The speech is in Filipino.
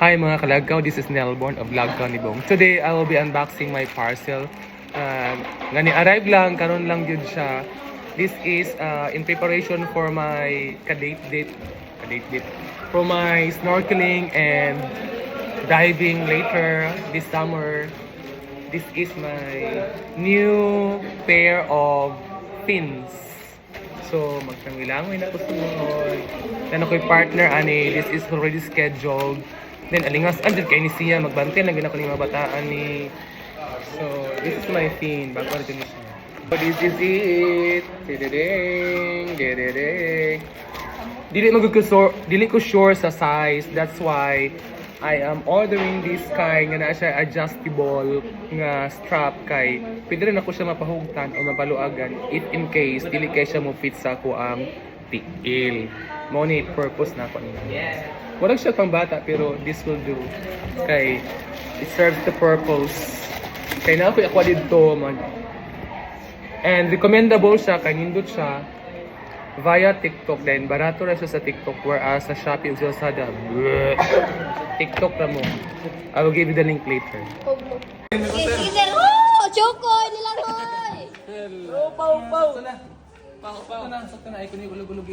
Hi mga kalagaw, this is Nelborn of Lagaw ni Bong. Today, I will be unboxing my parcel. Arrive lang, karon lang yun siya. This is in preparation for my kadate-date, for my snorkeling and diving later this summer. This is my new pair of fins. So, magtangilangoy na ko sunod. Then ako'y partner, ani, this is already scheduled. Then, alingas, andyan kay ni siya, magbantay lang ako ng mga bataan ni. So, this is my fin, bago rin siya. So, this is it. Dididing, dididing. Dili ko sure sa size, that's why I am ordering this kay nga na siya adjustable nga strap kay pwede rin ako siya mapahugtan o mapaluagan if in case dili kay siya mo fit sa ako ang tiil. Mo ni purpose na ako niya. Wala siya pang bata pero this will do. Kay it serves the purpose. Kay na ako dito man. And recommendable siya kay nindot siya via TikTok din. Barato ra siya sa TikTok whereas sa Shopee ug sa Lazada. TikTok na mo. I will give you the link later. Chokoy nilangoy. Hello. Pau. Pau na. Sakto na. Ay, kunig ulog-ulog.